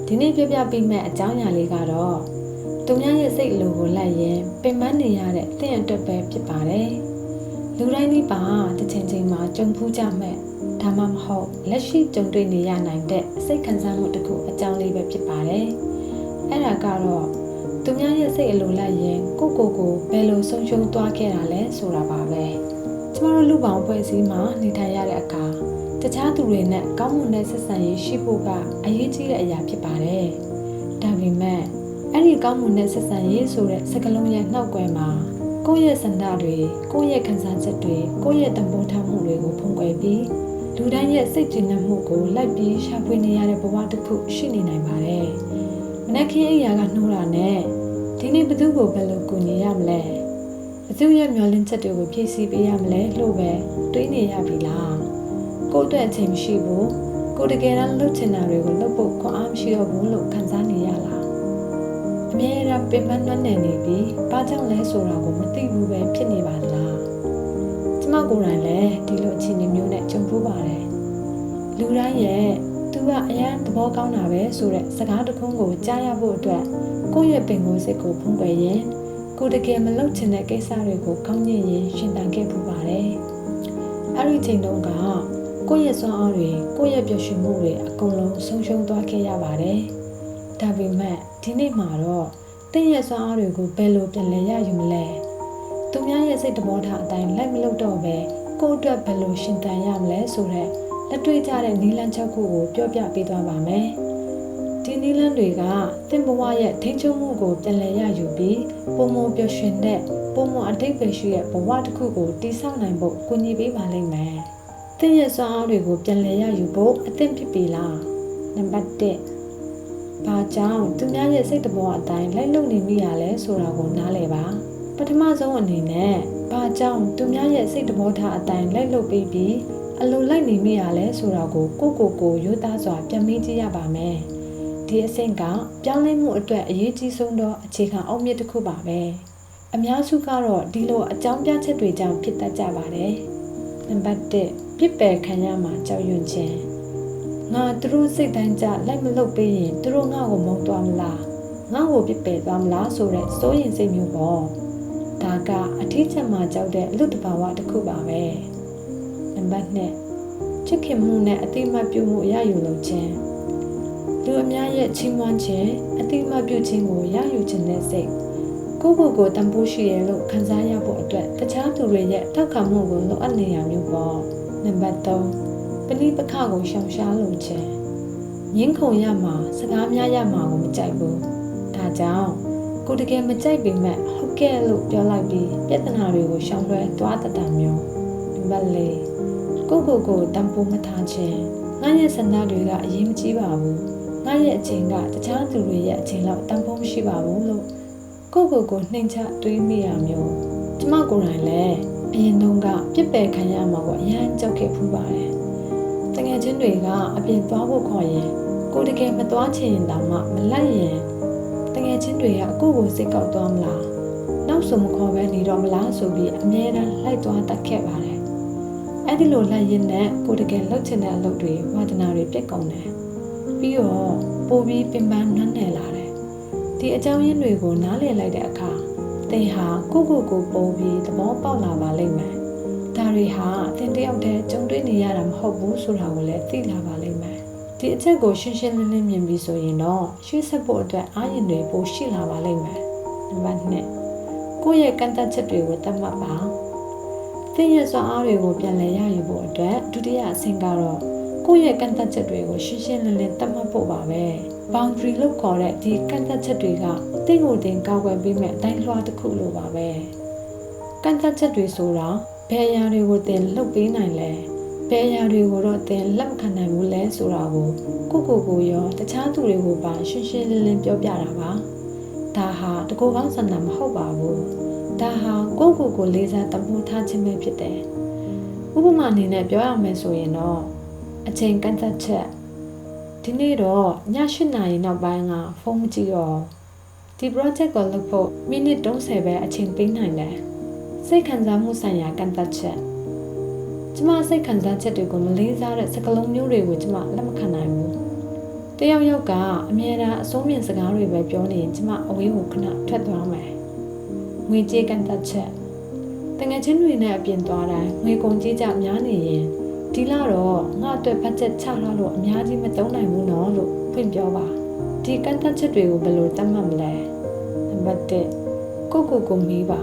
ဒီနေ့ပြပေးမယ့်အကြောင်းအရာလေးကတော့သူများရဲ့စိတ်အလိုကိုလိုက်ရင်ပင်ပန်းနေရတဲ့သင်အတွက်ပဲဖြစ်ပါတယ်လူတိုင်းဒီပါတစ်ချိန်ချိန်မှာကြုံဖူးကြမဲ့ဒါမှမဟုတ်လက်ရှိကြုံတွေ့နေရနိုင်တဲ့စိတ်ခံစားမှုတစ်ခုအကြောင်းလေးပဲဖြစ်ပါတယ်အဲ့ဒါကတော့သူများရဲ့စိတ်အလိုလိုက်ရင်ကိုဘယ်လိုဆုံးရှုံးသွားခဲ့တာလဲဆိုတာပါပဲကျမတို့လူပေါင်းဖွဲ့စည်းမှာနေထိုင်ရတဲ့အခါတခြားသူတွေနဲ့ကောင်းမွန်တဲ့ဆက်ဆံရေးရှိဖို့ကအရေးကြီးတဲ့အရာဖြစ်ပါတယ်ဒါပေမဲ့အဲ့ဒီကောင်းမွန်တဲ့ဆက်ဆံရေးဆိုတဲ့စကားလုံးရဲ့နှောက်ကွယ်မှာကိုယ့်ရဲ့ဆန္ဒတွေကိုယ့်ရဲ့ခံစားချက်တွေကိုယ့်ရဲ့တန်ဖိုးထားမှုတွေကိုဖုံးကွယ်ပြီးလူတိုင်းရဲ့စိတ်ကြည်နူးမှုကိုလိုက်ပြီးရှာဖွေနေရတဲ့ဘဝတစ်ခုရှိနေနိုင်ပါတယ်မနက်ခင်းအိယာကနှိုးတာနဲ့ဒီနေ့ဘယ်သူကိုဘယ်လိုကူညီရမလဲဘယ်သူရဲ့မျှော်လင့်ချက်တွေကိုဖြည့်ဆည်းပေးရမလဲလို့ပဲတွေးနေရပြီလားကိုယ့်အတွက်အချိန်မရှိဘူးကိုတကယ်တမ်းလုပ်ချင်တာတွေကိုလုပ်ဖို့ခွင့်အားမရှိတော့ဘူးလို့ခံစားနေရလားအမြဲတမ်းပင်ပန်းနှွမ်းနယ်နေပြီးဘာကြောင့်လဲဆိုတာကိုမသိဘူးပဲဖြစ်နေပါလားကျမကိုယ်တိုင်လည်းဒီလိုအခြေအနေမျိုးနဲ့ကြုံဖူးပါတယ်လူတိုင်းရဲ့သူကအရန်သဘောကောင်းတာပဲဆိုတဲ့စကားတစ်ခုကိုကြားရဖို့အတွက်ကိုယ့်ရဲ့ပင်ကိုယ်စိတ်ကိုဖုံးကွယ်ရင်ကိုတကယ်မလုပ်ချင်တဲ့ကိစ္စတွေကိုကောင်းညင်ရင်ရှင်သန်ခဲ့ဖူးပါတယ်အဲ့ဒီချိန်တုန်းကကိုယ့်ရဲ့စွမ်းအားတွေကိုယ့်ရဲ့ပျော်ရွှင်မှုတွေအကုန်လုံးဆုံးရှုံးသွားခဲ့ရပါတယ်ဒါပေမဲ့ဒီနေ့မှာတော့တင့်ရဲ့စွမ်းအားတွေကိုဘယ်လိုပြန်လည်ရယူမလဲသူများရဲ့စိတ်တဘောထားအတိုင်းလိုက်မလုပ်တော့ပဲကိုယ့်အတွက်ဘယ်လိုရှင်သန်ရမလဲဆိုတဲ့လက်တွေ့ကျတဲ့နည်းလမ်းချက်ခုကိုပြောပြပေးသွားပါမယ်ဒီနည်းလမ်းတွေကသင်ဘဝရဲ့ထိန်းချုပ်မှုကိုပြန်လည်ရယူပြီးပုံမပျော်ရွှင်တဲ့ပုံမအတိတ်ပဲရှိတဲ့ဘဝတစ်ခုကိုတည်ဆောက်နိုင်ဖို့ကူညီပေးပါလိမ့်မယ်သင်ရဲ့စွမ်းအားတွေကိုပြန်လည်ရယူဖို့အသင့်ဖြစ်ပြီလားနံပါတ်1ဘာကြောင့်သူများရဲ့စိတ်တဘောအတိုင်းလိုက်လုပ်နေမိရလဲဆိုတာကိုနားလည်ပါပထမဆုံးအနေနဲ့ဘာကြောင့်သူများရဲ့စိတ်တဘောထားအတိုင်းလိုက်လုပ်ပြီးအလိုလိုက်နေမိရလဲဆိုတာကိုကိုရိုးသားစွာပြန်မေးကြည့်ရပါမယ်ဒီအဆင့်ကပြောင်းလဲမှုအတွက်အရေးကြီးဆုံးသောအခြေခံအုတ်မြစ်တစ်ခုပါပဲအများစုကတော့ဒီလိုအကြောင်းပြချက်တွေကြောင့်ဖြစ်တတ်ကြပါတယ်နံပါတ်1ပြစ်ပယ်ခံရမှာကြောက်ရွံ့ခြင်းငါသူတို့စိတ်တိုင်းကြလိုက်မလုပ်ပေးရင်သူတို့ငါ့ကိုမုန်းသွားမလားငါ့ကိုပြစ်ပယ်သွားမလားဆိုတဲ့စိုးရိမ်စိတ်မျိုးပေါ့ဒါကအထီးချက်မှာကြောက်တဲ့အလူတဘာဝတစ်ခုပါပဲနံပါတ်2ချစ်ခင်မှုနဲ့အတိအမှတ်ပြုမှုရယူလို့ခြင်းလူအများရဲ့ချီးမွမ်းခြင်းအတိအမှတ်ပြုခြင်းကိုရယူခြင်းတဲ့စိတ်ကိုတန်ဖိုးရှိရလို့ခံစားရဖို့အတွက်တခြားသူတွေရဲ့ထောက်ခံမှုကိုလိုအပ်နေရမျိုးပေါ့နံပါတ်3ပဏိပခကိုရှောင်ရှားလို့ခြင်းငင်းခုန်ရမှာစကားများရမှာကိုမကြိုက်ဘူးဒါကြောင့်ကိုတကယ်မကြိုက်ပေမဲ့ဟုတ်ကဲ့လို့ပြောလိုက်ပြီးပြဿနာတွေကိုရှောင်လွှဲသွားတတ်တာမျိုးနံပါတ်4ကိုတန်ဖိုးမထားခြင်းငါရဲ့ဆန္ဒတွေကအရေးမကြီးပါဘူးငါရဲ့အချိန်ကတခြားသူတွေရဲ့အချိန်လောက်တန်ဖိုးမရှိပါဘူးလို့ကိုနှိမ်ချတွေးမိရမျိုးကျမကိုယ်တိုင်လည်းအရင်တုန်းကပြစ်ပယ်ခံရမှာကိုအရန်ကြောက်ခဲ့ဖူးပါတယ်တကယ်ချင်းတွေကအပြင်သွားဖို့ခေါ်ရင်ကိုတကယ်မသွားချင်ရင်တောင်မှမလိုက်ရင်တကယ်ချင်းတွေကကိုစိတ်ကောက်သွားမလားနောက်ဆုံးမခေါ်ပဲနေတော့မလားဆိုပြီးအမြဲတမ်းလိုက်သွားတတ်ခဲ့ပါတယ်အဲ့ဒီလိုလိုက်ရင်နဲ့ကိုတကယ်လှုပ်ချင်တဲ့အလုပ်တွေဝါသနာတွေပြည့်ကုန်တယ်ပြီးတော့ပိုပြီးပင်ပန်းနှံ့နယ်လာတယ်ဒီအကြောင်းရင်းတွေကိုနားလည်လိုက်တဲ့အခါသင်ဟာကိုပိုပြီးသဘောပေါက်လာပါလိမ့်မယ်ဒါတွေဟာသင်တယောက်တည်းကြုံတွေ့နေရတာမဟုတ်ဘူးဆိုတာကိုလည်းသိလာပါလိမ့်မယ်ဒီအချက်ကိုရှင်းရှင်းလင်းလင်းမြင်ပြီးဆိုရင်တော့ရှေ့ဆက်ဖို့အတွက်အားရင်တွေပိုရှိလာပါလိမ့်မယ်နံပါတ်2ကိုယ့်ရဲ့ကန့်သတ်ချက်တွေကိုသတ်မှတ်ပါသင်ရဲ့စွမ်းအားတွေကိုပြန်လည်ရယူဖို့အတွက်ဒုတိယအဆင့်ကတော့ကိုယ့်ရဲ့ကန့်သတ်ချက်တွေကိုရှင်းရှင်းလင်းလင်းသတ်မှတ်ဖို့ပါပဲ boundary လို့ခေါ်တဲ့ဒီကန့်သတ်ချက်တွေကသင်ကိုတင်ကောက်ွယ်ပေးမဲ့အတိုင်းလွှားတစ်ခုလိုပါပဲကန့်သတ်ချက်တွေဆိုတာဘယ်အရာတွေကိုသင်လုပ်ပေးနိုင်လဲဘယ်အရာတွေကိုတော့သင်လက်မခံနိုင်ဘူးလဲဆိုတာကိုရောတခြားသူတွေကိုပါရှင်းရှင်းလင်းလင်းပြောပြတာပါဒါဟာတကူကောင်းဆန္ဒမဟုတ်ပါဘူးဒါဟာကိုလေးစားတမိုးထားခြင်းပဲဖြစ်တယ်ဥပမာအနေနဲ့ပြောရမယ်ဆိုရင်တော့အချိန်ကန့်သတ်ချက်ဒီနေ့တော့ည8 နာရီနောက်ပိုင်းကဖုန်းမကြည့်တော့ဒီ project ကိုလုပ်ဖို့မိနစ်30ပဲအချိန်ပေးနိုင်တယ်စိတ်ခံစားမှုဆိုင်ရာကန့်သတ်ချက်ကျမစိတ်ခံစားချက်တွေကိုမလေးစားတဲ့စကားလုံးမျိုးတွေကိုကျမလက်မခံနိုင်ဘူး တယောက်ယောက်ကအမြဲတမ်းအစိုးမြင်စကားတွေပဲပြောနေရင်ကျမအဝေးကိုခဏထွက်သွားမယ်ငွေကြေးကန်တက်ချက်တငယ်ချင်းတွေနဲ့အပြင်သွားတိုင်းငွေကုန်ကြေးကြများနေရင်ဒီလာတော့ငါအတွက်ဘတ်ဂျက်ချထားလို့အများကြီးမသုံးနိုင်ဘူးနော်လို့ဖွင့်ပြောပါဒီကန်တက်ချက်တွေကိုဘယ်လိုသတ်မှတ်မလဲနံပါတ်1ကိုမီးပါ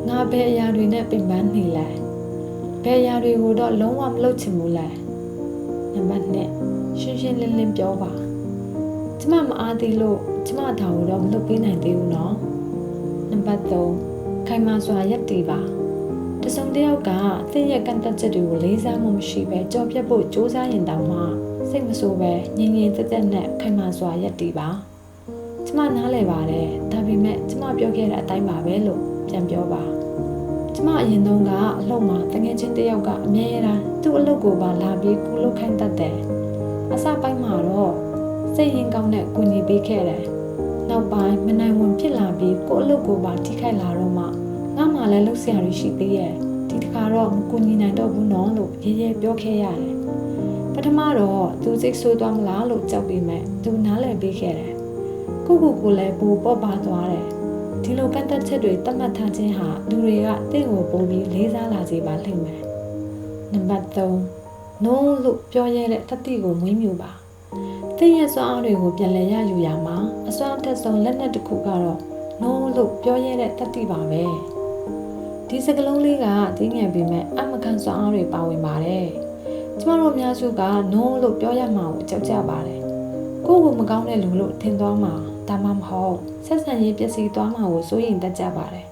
ငါဘယ်အရာတွေနဲ့ပင်ပန်းနေလဲဘယ်အရာတွေကိုတော့လုံးဝမလုပ်ချင်ဘူးလဲနံပါတ်2ရှင်းရှင်းလင်းလင်းပြောပါကျမမအားသေးလို့ကျမဒါကိုတော့မလုပ်ပေးနိုင်သေးဘူးနော်နံပါတ်3ခိုင်မာစွာရပ်တည်ပါတစုံတစ်ယောက်ကသင်ရဲ့ကန့်သတ်ချက်တွေကိုလေးစားမှုမရှိဘဲကြော်ပြတ်ဖို့စ조사ရင်တောင်မှစိတ်မဆိုးပဲငြင်းငြင်းသက်သက်နဲ့ခိုင်မာစွာရပ်တည်ပါကျမနားလည်ပါတယ်ဒါပေမဲ့ကျမပြောခဲ့တဲ့အတိုင်းပါပဲလို့ပြန်ပြောပါကျမအရင်တုန်းကအလုပ်မှာတကယ်ချင်းတစ်ယောက်ကအမြဲတမ်းသူ့အလုပ်ကိုပါလာပြီးကူလုပ်ခိုင်းတတ်တယ်အစပိုင်းမှာတော့စိတ်ရင်းကောင်းနဲ့ကူညီပေးခဲ့တယ်နောက်ပိုင်းမနိုင်ဝင်ဖြစ်လာပြီးကိုယ့်အလုပ်ကိုပါထိခိုက်လာတော့မှငါမှလည်းလုပ်စရာတွေရှိသေးရဲ့ဒီတစ်ခါတော့မကူညီနိုင်တော့ဘူးနော်လို့ရေးရဲပြောခဲ့ရတယ်ပထမတော့သူစိတ်ဆိုးသွားမလားလို့ကြောက်ပြီးမှသူနားလည်ပေးခဲ့တယ်ကိုလည်းပိုပေါ့ပါသွားတယ်ဒီလိုကန့်သက်ချက်တွေသတ်မှတ်ထားခြင်းဟာလူတွေကတင့်ကိုပိုပြီးလေးစားလာစေပါလိမ့်မယ်နံပါတ်3 no လို့ပြောရတဲ့တတိကိုမွေးမြူပါတင့်ရဲ့စွမ်းအားတွေကိုပြန်လည်ရယူရမှာအစွမ်းအထက်ဆုံးလက်နက်တစ်ခုကတော့ no လို့ပြောရတဲ့တတိပါပဲဒီစကားလုံးလေးကတင်းငယ်ပေမဲ့အမကန်စွမ်းအားတွေပါဝင်ပါတယ်ကျမတို့အများစုက no လို့ပြောရမှာကိုကြောက်ကြပါတယ်ကိုယ့်ကိုမကောင်းတဲ့လူလို့ထင်သွားမှာဒါမှမဟုတ်ဆက်ဆံရေးပျက်စီးသွားမှာကိုစိုးရိမ်တတ်ကြပါတယ်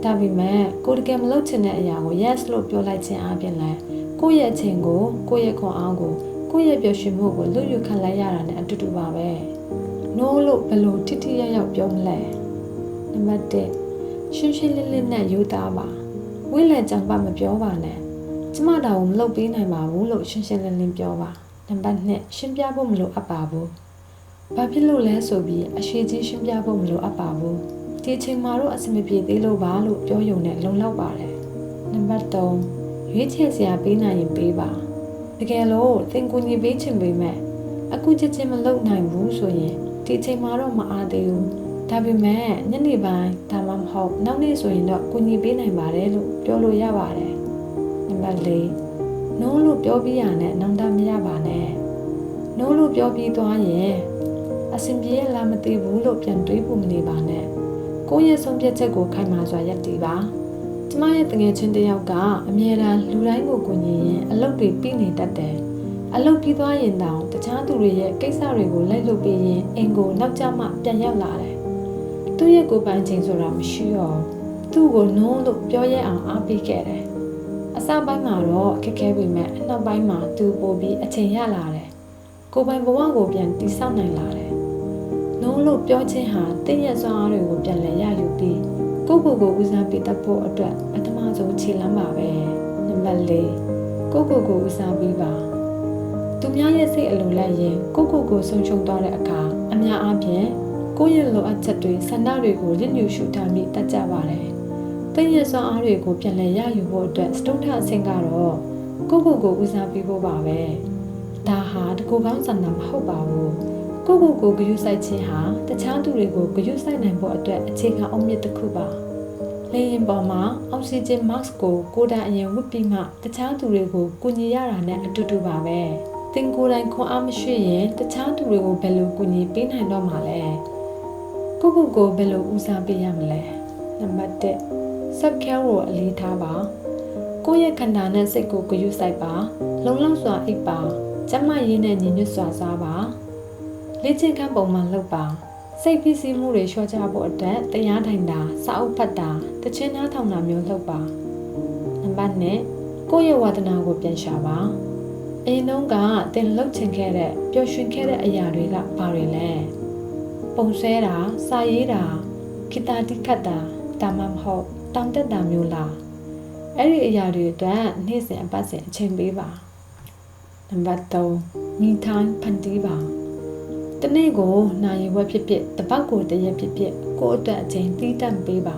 ဒါပေမဲ့ကိုတကယ်မလုပ်ချင်တဲ့အရာကို yes လို့ပြောလိုက်ခြင်းအပြင်လည်းကိုယ့်ရဲ့အချိန်ကိုကိုယ့်ရဲ့ခွန်အားကိုကိုယ့်ရဲ့ပျော်ရွှင်မှုကိုလွတ်ယူခံလိုက်ရတာနဲ့အတူတူပါပဲ no လို့ဘယ်လိုထိထိရောက်ရောက်ပြောမလဲနံပါတ်1ရှင်းရှင်းလင်းလင်းနဲ့ယူသားပါဝိလဲကြောင်ပါမပြောပါနဲ့ကျမဒါကိုမလုပ်ပေးနိုင်ပါဘူးလို့ရှင်းရှင်းလင်းလင်းပြောပါနံပါတ်2ရှင်းပြဖို့မလိုအပ်ပါဘူးဘာဖြစ်လို့လဲဆိုပြီးအရှိကြီးရှင်းပြဖို့မလိုအပ်ပါဘူးဒီအချိန်မှာတော့အဆင်မပြေသေးလို့ပါလို့ပြောရုံနဲ့လုံလောက်ပါတယ်နံပါတ်3ရွေးချယ်စရာပေးနိုင်ရင်ပေးပါတကယ်လို့သင်ကူညီပေးချင်ပေမဲ့အခုချက်ချင်းမလုပ်နိုင်ဘူးဆိုရင်ဒီအချိန်မှာတော့မအားသေးဘူးဒါပေမဲ့ညနေပိုင်းဒါမှမဟုတ်နောက်နေ့ဆိုရင်တော့ကူညီပေးနိုင်ပါတယ်လို့ပြောလို့ရပါတယ်နံပါတ်4 no လို့ပြောပြီးရနဲ့နောင်တမရပါနဲ့ no လို့ပြောပြီးသွားရင်အဆင်ပြေရလားမသိဘူးလို့ပြန်တွေးဖို့မနေပါနဲ့ကိုယ့်ရဲ့ဆုံးဖြတ်ချက်ကိုခိုင်မာစွာရပ်တည်ပါကျမရဲ့တငယ်ချင်းတစ်ယောက်ကအမြဲတမ်းလူတိုင်းကိုကူညီရင်အလုပ်တွေပြီးနေတတ်တယ်အလုပ်ပြီးသွားရင်တောင်တခြားသူတွေရဲ့ကိစ္စတွေကိုလိုက်လုပ်ပေးရင်အိမ်ကိုနောက်ကျမှပြန်ရောက်လာတယ်သူ့ရဲ့ကိုယ်ပိုင်ချိန်ဆိုတာမရှိတော့သူ့ကို no လို့ပြောရအောင်အားပေးခဲ့တယ်အစပိုင်းမှာတော့ခက်ခဲပေမဲ့အနောက်ပိုင်းမှာသူပိုပြီးအချိန်ရလာတယ်ကိုယ်ပိုင်ဘဝကိုပြန်တည်ဆောက်နိုင်လာတယ်no လို့ပြောခြင်းဟာတင့်ရဲ့စွမ်းအားတွေကိုပြန်လည်ရယူပြီးကိုယ့်ကိုယ်ဦးစားပေးတတ်ဖို့အတွက်ပထမဆုံးခြေလှမ်းပါပဲနံပါတ်4ကိုယ့်ကိုယ်ဦးစားပေးပါသူများရဲ့စိတ်အလိုလိုက်ရင်ကိုယ့်ကိုယ်ဆုံးရှုံးသွားတဲ့အခါအများအားဖြင့်ကိုယ့်ရဲ့လိုအပ်ချက်တွေဆန္ဒတွေကိုလစ်ညူရှုထားမိတတ်ကြပါတယ်တင့်ရဲ့စွမ်းအားတွေကိုပြန်လည်ရယူဖို့အတွက်စတုထအဆင့်ကတော့ကိုယ့်ကိုယ်ဦးစားပေးဖို့ပါပဲဒါဟာတကူကောင်းဆန္ဒမဟုတ်ပါဘူးကိုယ့်ကိုယ်ဂရုစိုက်ခြင်းဟာတခြားသူတွေကိုဂရုစိုက်နိုင်ဖို့အတွက်အခြေခံအုတ်မြစ်တစ်ခုပါလေယာဉ်ပေါ်မှာအောက်ဆီဂျင် mask ကိုကိုယ်တိုင်အရင်ဝတ်ပြီးမှတခြားသူတွေကိုကူညီရတာနဲ့အတူတူပါပဲသင်ကိုယ်တိုင်ခွန်အားမရှိရင်တခြားသူတွေကိုဘယ်လိုကူညီပေးနိုင်တော့မှာလဲကိုယ့်ကိုယ်ဘယ်လိုဦးစားပေးရမလဲနံပါတ်1 self care ကိုအလေးထားပါကိုယ့်ရဲ့ခန္ဓာနဲ့စိတ်ကိုဂရုစိုက်ပါလုံလောက်စွာအိပ်ပါကျန်းမာရေးနဲ့ညီညွတ်စွာစားပါလေ့ကျင့်ခန်းပုံမှန်လုပ်ပါစိတ်ဖိစီးမှုတွေလျှော့ချဖို့အတွက်တရားထိုင်တာစာအုပ်ဖတ်တာတခြင်းနားထောင်တာမျိုးလုပ်ပါနံပါတ်2ကိုယ့်ရဲ့ဝါသနာကိုပြန်ရှာပါအရင်တုန်းကတင်လှုပ်ချင်ခဲ့တဲ့ပျော်ရွှင်ခဲ့တဲ့အရာတွေကဘာတွေလဲပုံဆွဲတာစာရေးတာဂီတာတီးခတ်တာဒါမှမဟုတ်တောင်တက်တာမျိုးလားအဲ့ဒီအရာတွေအတွက်နေ့စဉ်အပတ်စဉ်အချိန်ပေးပါနံပါတ်3မိထိုင်းဖန်တီးပါတနေ့ကိုနိုင်ရွက်ဖြစ်ဖြစ်တပတ်ကိုတရက်ဖြစ်ဖြစ်ကိုယ့်အတွက်အချိန်တီးတန့်ပေးပါ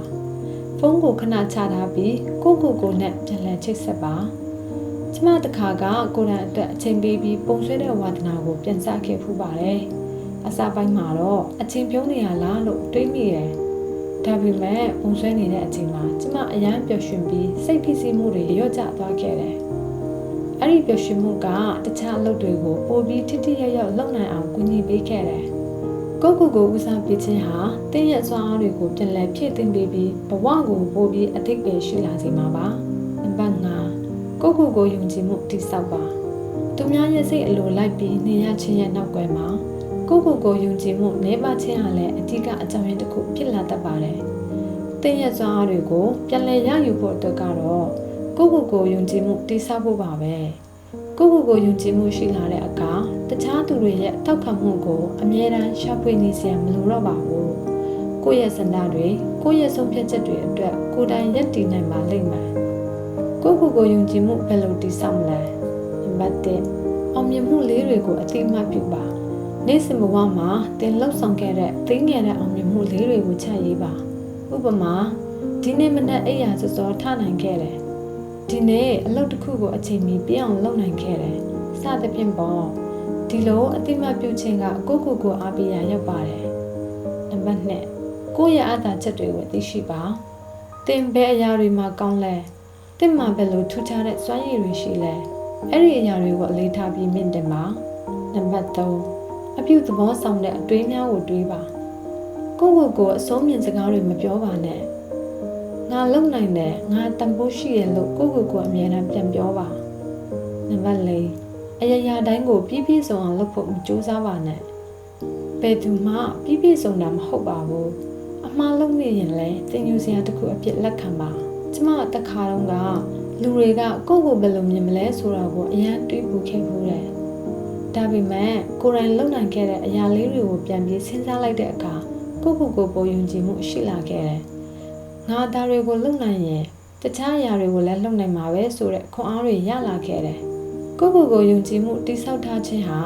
ဖုန်းကိုခဏချထားပြီးကိုယ့်နဲ့ပြန်လည်ချိတ်ဆက်ပါကျ ကျမတခါကကိုယ်တိုင်အတွက်အချိန်ပေးပြီးပုံဆွဲတဲ့ဝါသနာကိုပြန်စခဲ့ဖူးပါတယ်အစပိုင်းမှာတော့အချိန်ပြုံးနေရလားလို့တွေးမိတယ်ဒါပေမဲ့ပုံဆွဲနေတဲ့အချိန်မှာကျမအရန်ပျော်ရွှင်ပြီးစိတ်ဖိစီးမှုတွေလျော့ကျသွားခဲ့တယ်အဲ့ဒီပျော်ရွှင်မှုကတခြားအလုပ်တွေကိုပိုပြီးထိထိရောက်ရောက်လုပ်နိုင်အောင်ကူညီပေးခဲ့တယ်ကိုဦးစားပေးခြင်းဟာတင်းရဲ့စွမ်းအားတွေကိုပြန်လည်ဖြည့်တင်းပေးပြီးဘဝကိုပိုပြီးအထိပ္ပယ်ရှိလာစေမှာပါနံပါတ်5ကိုယုံကြည်မှုတိဆောက်ပါသူများရဲ့စိတ်အလိုလိုက်ပြီးနေရခြင်းရဲ့နောက်ွယ်မှာကိုယုံကြည်မှုနေပါခြင်းဟာလည်းအဓိကအကြောင်းရင်းတစ်ခုဖြစ်လာတတ်ပါတယ်တင်းရဲ့စွမ်းအားတွေကိုပြန်လည်ရယူဖို့အတွက်ကတော့ကိုယုံကြည်မှုတိဆောက်ဖို့ပါပဲကိုယုံကြည်မှုရှိလာတဲ့အခါတခြားသူတွေရဲ့ထောက်ခံမှုကိုအမြဲတမ်းရှာဖွေနေစရာမလိုတော့ပါဘူးကိုယ့်ရဲ့စန္ဒတွေကိုယ့်ရဲ့ဆုံးဖြတ်ချက်တွေအတွက်ကိုယ်တိုင်ရပ်တည်နိုင်ပါလိမ့်မယ်ကိုယုံကြည်မှုဘယ်လိုတည်ဆောက်မလဲနံပါတ်1အောင်မြင်မှုလေးတွေကိုအသိအမှတ်ပြုပါနေ့စဉ်ဘဝမှာသင်လှုပ်ဆောင်ခဲ့တဲ့သိငယ်တဲ့အောင်မြင်မှုလေးတွေကိုချရေးပါဥပမာဒီနေ့မနက်အိပ်ရာစောစောထနိုင်ခဲ့တယ်ဒီနေ့အလုပ်တစ်ခုကိုအချိန်မီပြည့်အောင်လုပ်နိုင်ခဲ့တယ်စသဖြင့်ပေါ့ဒီလိုအတိမတ်ပြုခြင်းကကိုအားပေးရာရောက်ပါတယ်နံပါတ်2ကိုယ့်ရဲ့အားသာချက်တွေကိုသိရှိပါသင်ဘယ်အရာတွေမှာကောင်းလဲသင်မှာဘယ်လိုထူးခြားတဲ့စွမ်းရည်တွေရှိလဲအဲ့ဒီအရာတွေကိုအလေးထားပြီးမြင့်တင်ပါနံပါတ်3အပြုသဘောဆောင်တဲ့အတွေးများကိုတွေးပါကိုအဆုံးမြင်စကားတွေမပြောပါနဲ့ငါလုံနိုင်တယ်ငါတန်ဖိုးရှိတယ်လို့ကိုအမြဲတမ်းပြန်ပြောပါနံပါတ်4အရာတိုင်းကိုပြည့်စုံအောင်လုပ်ဖို့မကြိုးစားပါနဲ့ဘယ်သူမှပြည့်စုံတာမဟုတ်ပါဘူးအမှားလုပ်နေရင်လည်းသင်ယူစရာတစ်ခုအဖြစ်လက်ခံပါကျမတခါတုန်းကလူတွေကကိုဘယ်လိုမြင်မလဲဆိုတာကိုအရင်တွေးပူခဲ့ဖူးတယ်ဒါပေမဲ့ကိုယ်တိုင်လုပ်နိုင်ခဲ့တဲ့အရာလေးတွေကိုပြန်ပြီးစဉ်းစားလိုက်တဲ့အခါကိုပိုယုံကြည်မှုရှိလာခဲ့တယ်ငါသားတွေကိုလုံနိုင်ရင်တခြားအရာတွေကိုလည်းလုံနိုင်မှာပဲဆိုတဲ့ခွန်အားတွေရလာခဲ့တယ်ကိုယုံကြည်မှုတိဆောက်ထားခြင်းဟာ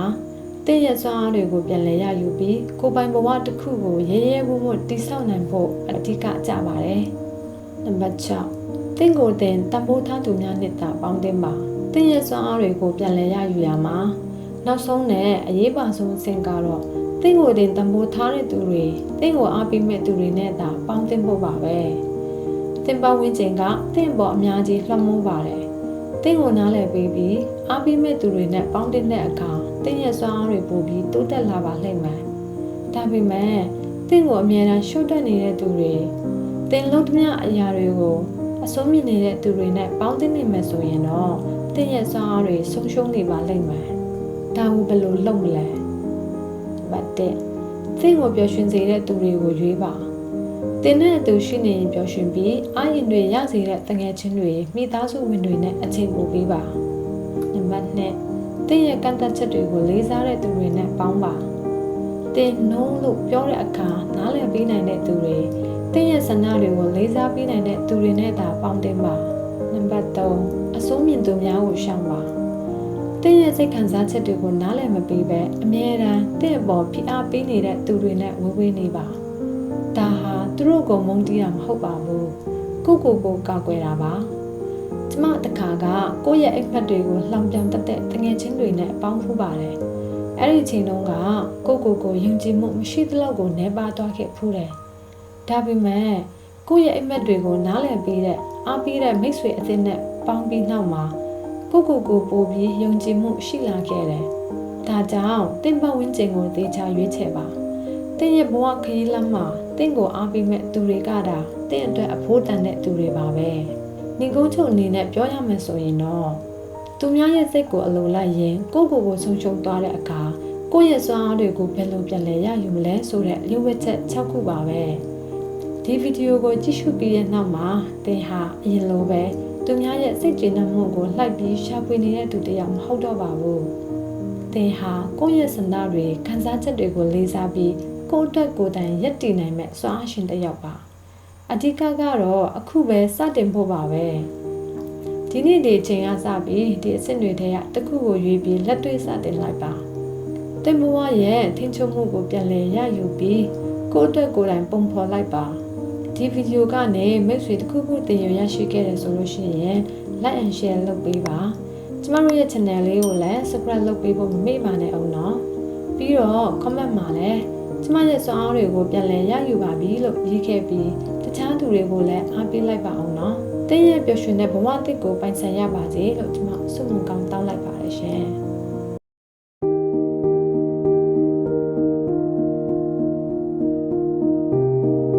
တင့်ရဲ့စွမ်းအားတွေကိုပြန်လည်ရယူပြီးကိုယ်ပိုင်ဘဝတစ်ခုကိုရဲရဲဝံ့ဝံ့တိဆောက်နိုင်ဖို့အဓိကကျပါတယ်နံပါတ်6တင့်ကိုယ်တင်တန်ဖိုးထားသူများနဲ့တာပေါင်းတင်ပါတင့်ရဲ့စွမ်းအားတွေကိုပြန်လည်ရယူရမှာနောက်ဆုံးနဲ့အရေးပါဆုံးအဆင့်ကတော့တင့်ကိုယ်တင်တန်ဖိုးထားတဲ့သူတွေတင့်ကိုအားပေးမဲ့သူတွေနဲ့တာပေါင်းတင်ဖို့ပါပဲတင်ပဝင်းကျင်ကတင့်ပေါ်အများကြီးလွှမ်းမိုးပါတယ်တင့်ကိုနားလည်ပေးပြီးအားပေးမဲ့သူတွေနဲ့ပေါင်းတင်တဲ့အခါတင့်ရဲ့စွမ်းအားတွေပိုပြီးတိုးတက်လာပါလိမ့်မယ်ဒါပေမဲ့တင့်ကိုအမြဲတမ်းရှုတ်တက်နေတဲ့သူတွေတင်လုံးသမျှအရာတွေကိုအစိုးမြင့်နေတဲ့သူတွေနဲ့ပေါင်းတင်နေမယ်ဆိုရင်တော့တင့်ရဲ့စွမ်းအားတွေဆုံးရှုံးနေပါလိမ့်မယ်ဒါကိုဘယ်လိုလုပ်မလဲတင့်ကိုပျော်ရွှင်စေတဲ့သူတွေကိုရွေးပါတင်နဲ့အတူရှိနေရင်ပျော်ရွှင်ပြီးအာရုံတွေရစေတဲ့တငယ်ချင်းတွေမိသားစုဝင်တွေနဲ့အချိန်ပိုပေးပါနံပါတ်2တင်ရဲ့ကန့်သတ်ချက်တွေကိုလေးစားတဲ့သူတွေနဲ့ပေါင်းပါတင်နိုးလို့ပြောတဲ့အခါနားလည်ပေးနိုင်တဲ့သူတွေတင်ရဲ့ဆန္ဒတွေကိုလေးစားပေးနိုင်တဲ့သူတွေနဲ့သာပေါင်းတင်ပါနံပါတ်3အစိုးမြင့်သူများကိုရှောင်ပါတင်ရဲ့စိတ်ခံစားချက်တွေကိုနားလည်မပေးဘဲအမြဲတမ်းတင်အပေါ်ဖိအားပေးနေတဲ့သူတွေနဲ့ဝေးနေပါဒါဟာသူတို့ကိုမုန်းတီးတာမဟုတ်ပါဘူးကိုကာကွယ်တာပါကျမတခါကကိုယ့်ရဲ့အိမ်မက်တွေကိုလှောင်ပြောင်တက်တဲ့တငယ်ချင်းတွေနဲ့ပေါင်းဖူးပါတယ်အဲ့ဒီချိန်တုန်းကကိုယုံကြည်မှုမရှိသလောက်ကိုနှဲပါသွားခဲ့ဖူးတယ်ဒါပေမဲ့ကိုယ့်ရဲ့အိမ်မက်တွေကိုနားလည်ပေးတဲ့အားပေးတဲ့မိတ်ဆွေအသင်းနဲ့ပေါင်းပြီးနောက်မှာကိုပိုပြီးယုံကြည်မှုရှိလာခဲ့တယ်ဒါကြောင့်တင့်ပတ်ဝန်းကျင်ကိုသေချာရွေးချယ်ပါတင်ရဲ့ဘဝခရီးလမ်းမှာတင့်ကိုအားပေးမဲ့သူတွေကတင့်အတွက်အဖို့တန်တဲ့သူတွေပါပဲညီကုန်းချုပ်အနေနဲ့ပြောရမယ်ဆိုရင်တော့သူများရဲ့စိတ်ကိုအလိုလိုက်ရင်ကိုဆုံးရှုံးသွားတဲ့အခါကိုယ့်ရဲ့စွမ်းအားတွေကိုဘယ်လိုပြန်လဲရယူမလဲဆိုတဲ့လျှို့ဝှက်ချက်6ခုပါပဲဒီဗီဒီယိုကိုကြည့်ရှုပြီးတဲ့နောက်မှာတင်ဟာအရင်လိုပဲသူများရဲ့စိတ်ကျေနပ်မှုကိုလှိုက်ပြီးရှာဖွေနေတဲ့သူတစ်ယောက်မဟုတ်တော့ပါဘူးတင်ဟာကိုယ့်ရဲ့စန္ဒတွေခံစားချက်တွေကိုလေးစားပြီးကိုယ့်အတွက်ကိုယ်တိုင်ရပ်တည်နိုင်မဲ့စွမ်းအားရှင်တစ်ယောက်ပါအဓိကကတော့အခုပဲစတင်ဖို့ပါပဲဒီနေ့ဒီချိန်ကစပြီးဒီအဆင့်တွေထဲကတစ်ခုကိုရွေးပြီးလက်တွေ့စတင်လိုက်ပါတင်ဘဝရဲ့ထင်ချုံမှုကိုပြန်လည်ရယူပြီးကိုယ့်အတွက်ကိုယ်တိုင်ပုံဖော်လိုက်ပါဒီဗီဒီယိုကနေမိတ်ဆွေတစ်ခုခုတင်ရရှိခဲ့တယ်ဆိုလို့ရှိရင် like and share လုပ်ပေးပါ ကျမတို့ရဲ့ channel လေးကိုလည်း subscribe လုပ်ပေးဖို့မမေ့ပါနဲ့အောင်နော်ပြီးတော့ comment မှာလည်းကျမရဲ့စွမ်းအားတွေကိုပြန်လည်ရယူပါပြီလို့ရေးခဲ့ပြီးတခြားသူတွေကိုလည်းအားပေးလိုက်ပါအောင်နော်တင်းရဲ့ပျော်ရွှင်တဲ့ဘဝအသစ်ကိုပိုင်ဆိုင်ရပါစေလို့ကျမဆုမွန်ကောင်းတောင်းလိုက်ပါ